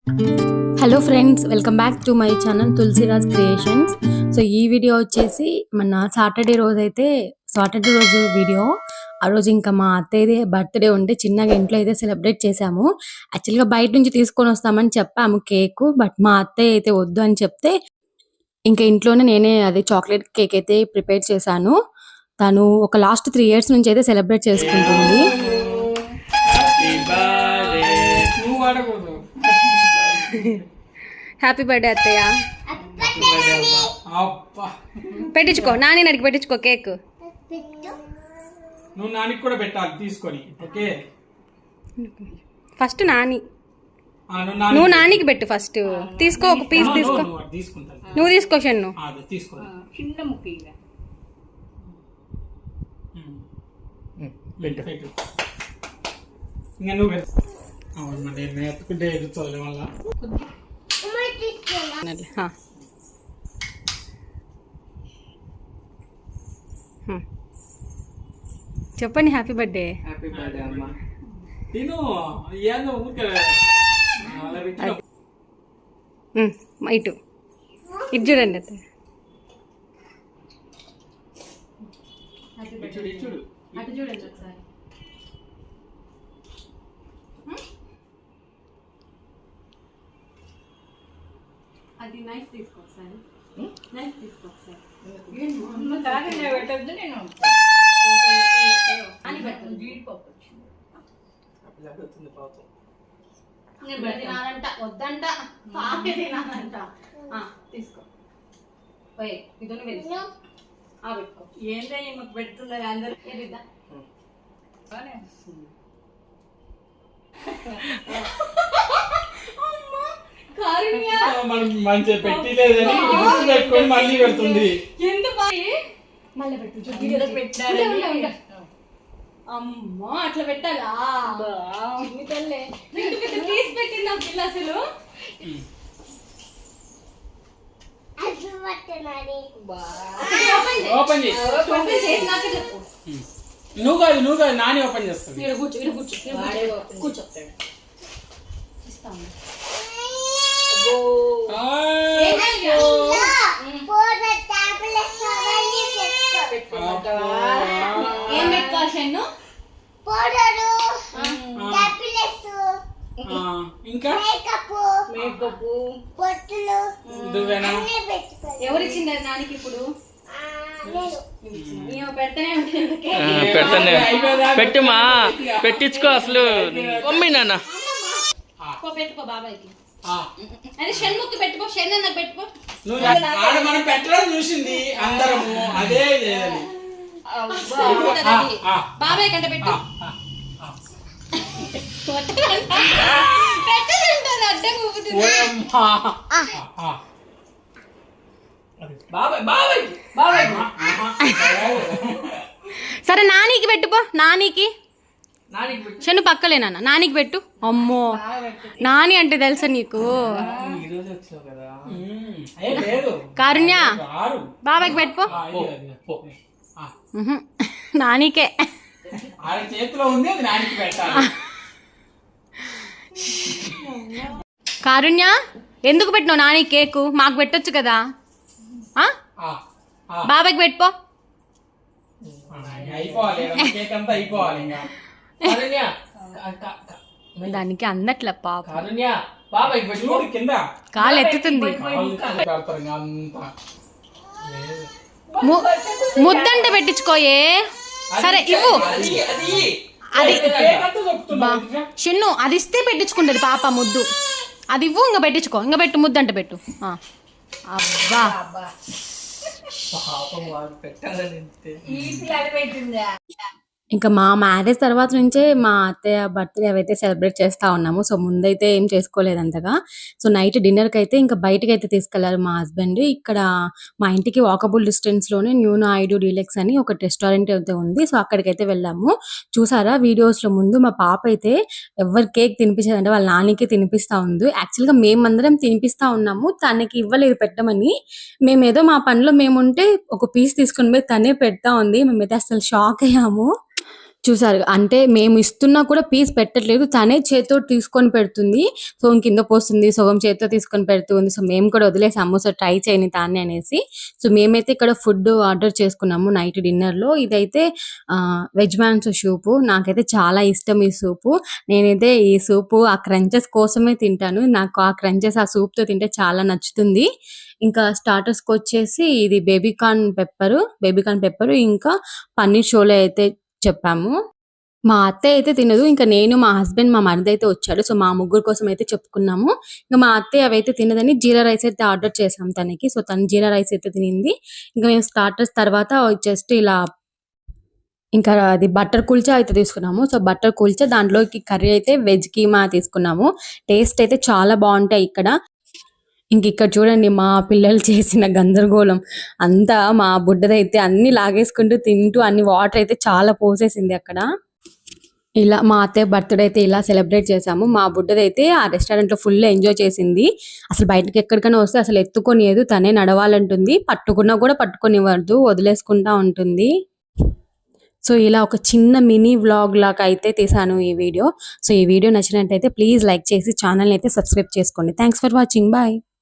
Hello friends, welcome back to my channel Tulasiraj creations. So ఈ video వచ్చేసి మన Saturday రోజు వీడియో. ఆ రోజు ఇంకా మా అత్తయ్యది బర్త్డే ఉంటే చిన్నగా ఇంట్లో అయితే సెలబ్రేట్ చేసాము. యాక్చువల్గా బయట నుంచి తీసుకొని వస్తామని చెప్పాము కేక్, బట్ మా అత్తయ్య అయితే వద్దు అని చెప్తే ఇంకా ఇంట్లోనే నేనే అదే చాక్లెట్ కేక్ అయితే ప్రిపేర్ చేశాను. తను ఒక లాస్ట్ 3 years నుంచి అయితే సెలబ్రేట్ చేసుకుంటుంది. హ్యాపీ బర్త్డే అత్తయ్య. పెట్టించుకో, నాని నడికి పెట్టించుకో కేక్. నువ్వు నానికి కూడా పెట్టాలి తీసుకొని. ఓకే, ఫస్ట్ నాని, నువ్వు నానికి పెట్టు ఫస్ట్. తీసుకో, ఒక పీస్ తీసుకో. నువ్వు తీసుకో షన్ను. చిన్న ముక్క ఇంకా నువ్వు నేను ఎత్తుకుంటే ఎదుగుతుంది వల్ల. చెప్పండి హ్యాపీ బర్త్డే. హ్యాపీ బర్త్డే అమ్మా. నేను ఏందో ఊరికే ఇటు ఇటు చూడండి అత్తయ్య. చూడు అటు చూడండి ఒకసారి. అది నైఫ్ తీసుకో ఒకసారి. నైఫ్ తీసుకో ఒకసారి. పెట్టద్దు, నేను అని పెట్టదు. జీడిపప్పు వచ్చింది తినాలంట, వద్దంట, పాపే తినాలంట. తీసుకో పోయి ఇదో పెట్టుకో. ఏంటో ఈమెకు పెడుతున్నారు అందరూ. ఏదిద్దా మనం మంచిగా పెట్టలేదని పెట్టుకొని మళ్ళీ పెడుతుంది. మళ్ళీ పెట్టారు. అమ్మో అట్లా పెట్టాలా? తీసి పెట్టింది నా పిల్ల అసలు. ఓపెన్ చేయి. నువ్వు కాదు నాని ఓపెన్ చేస్తాను. కూర్చో ఇస్తాము. ఏం పెట్టుకోవాల్సిన ఇంకా మేకప్ ఎవరిచ్చింది నానికి? ఇప్పుడు పెట్టుమా, పెట్టించుకో అసలు మమ్మీ నాన్న. పెట్టుకో బాబాయ్కి. అదే షణ్ముఖి పెట్టుకో, షణ్ నాకు పెట్టుకో. మనం పెట్టడం చూసింది అందరము అదే. బాబాయ్ కంటే పెట్టు. అడ్డం ఊపుతుంది. సరే నానికి పెట్టుకో. నానికి షన్ను పక్కలే నాన్న, నానికి పెట్టు. అమ్మో నాని అంటే తెలుసా నీకు? కారుణ్య బాబాయ్కి పెట్టుకో. నానికే చేతిలో ఉంది, అది నానికి పెట్టాలి. కారుణ్య ఎందుకు పెట్టినావు నాని కేకు? మాకు పెట్టొచ్చు కదా. బాబాయ్కి పెట్టుకో. దానికి అందట్ల పాప కాలు ఎత్తుతుంది. ముద్దంటే పెట్టించుకోయే. సరే ఇవ్వు. అది షన్ను, అది ఇస్తే పెట్టించుకుంటది పాప ముద్దు. అది ఇవ్వు, ఇంకా పెట్టించుకో. ఇంకా పెట్టు, ముద్దంట పెట్టు. అబ్బా ఇంకా మా మ్యారేజ్ తర్వాత నుంచే మా అత్తయ్య బర్త్డే అవైతే సెలబ్రేట్ చేస్తూ ఉన్నాము. సో ముందైతే ఏం చేసుకోలేదు అంతగా. సో నైట్ డిన్నర్కి అయితే ఇంకా బయటకి అయితే తీసుకెళ్లారు మా హస్బెండ్. ఇక్కడ మా ఇంటికి వాకబుల్ డిస్టెన్స్లోనే న్యూ నాయుడు డీలక్స్ అని ఒక రెస్టారెంట్ అయితే ఉంది. సో అక్కడికైతే వెళ్ళాము. చూసారా వీడియోస్లో ముందు మా పాప అయితే ఎవరు కేక్ తినిపించేదంటే వాళ్ళ నాన్నకి తినిపిస్తూ ఉంది. యాక్చువల్గా మేమందరం తినిపిస్తూ ఉన్నాము, తనకి ఇవ్వలేదు పెట్టమని. మేమేదో మా పనిలో మేముంటే ఒక పీస్ తీసుకుని పోయి తనే పెడతా ఉంది. మేమైతే అసలు షాక్ అయ్యాము. చూసారు. అంటే మేము ఇస్తున్నా కూడా పీస్ పెట్టట్లేదు. తనే చేత్తో తీసుకొని పెడుతుంది. సో, కింద పోస్తుంది. సగం చేత్తో తీసుకొని పెడుతుంది. సో, మేము కూడా వదిలేసాము. సో, ట్రై చేయని తానే అనేసి. సో, మేమైతే ఇక్కడ ఫుడ్ ఆర్డర్ చేసుకున్నాము నైట్ డిన్నర్‌లో. ఇదైతే వెజ్ మాంసో సూపు. నాకైతే చాలా ఇష్టం ఈ సూపు. నేనైతే ఈ సూపు ఆ క్రంచెస్ కోసమే తింటాను. నాకు ఆ క్రంచెస్ ఆ సూప్‌తో తింటే చాలా నచ్చుతుంది. ఇంకా స్టార్టర్స్‌కొచ్చేసి ఇది బేబీ కార్న్ పెప్పరు ఇంకా పన్నీర్ షోలే అయితే చెప్పాము. మా అత్తయ్య అయితే తినదు. ఇంకా నేను, మా హస్బెండ్, మా మరిదైతే వచ్చాడు. సో, మా ముగ్గురు కోసం అయితే చెప్పుకున్నాము. ఇంక మా అత్తయ్య అవైతే తినదని జీరా రైస్ అయితే ఆర్డర్ చేసాం తనకి. సో, తను జీరా రైస్ అయితే తినింది. ఇంక మేము స్టార్టర్స్ తర్వాత జస్ట్ ఇలా ఇంకా అది బటర్ కుల్చా అయితే తీసుకున్నాము. సో, బటర్ కుల్చా దాంట్లోకి కర్రీ అయితే వెజ్ కీమా తీసుకున్నాము. టేస్ట్ అయితే చాలా బావుంటాయి ఇక్కడ. ఇంకిక్కడ చూడండి మా పిల్లలు చేసిన గందరగోళం. అంతా మా బుడ్డదైతే అన్నీ లాగేసుకుంటూ తింటూ అన్ని వాటర్ అయితే చాలా పోసేసింది అక్కడ. ఇలా మా అత్తయ్య బర్త్‌డే అయితే ఇలా సెలబ్రేట్ చేశాము. మా బుడ్డదైతే ఆ రెస్టారెంట్‌లో ఫుల్ ఎంజాయ్ చేసింది. అసలు బయటకి ఎక్కడికైనా వస్తే అసలు ఎత్తుకొనియదు. తనే నడవాలంటుంది. పట్టుకున్నా కూడా పట్టుకోనివ్వదు. వదిలేసుకుంటా ఉంటుంది. సో, ఇలా ఒక చిన్న మినీ వ్లాగ్ లాగా అయితే తీశాను ఈ వీడియో. సో, ఈ వీడియో నచ్చినట్టయితే ప్లీజ్ లైక్ చేసి ఛానెల్‌ని అయితే సబ్స్క్రైబ్ చేసుకోండి. Thanks for watching. బై.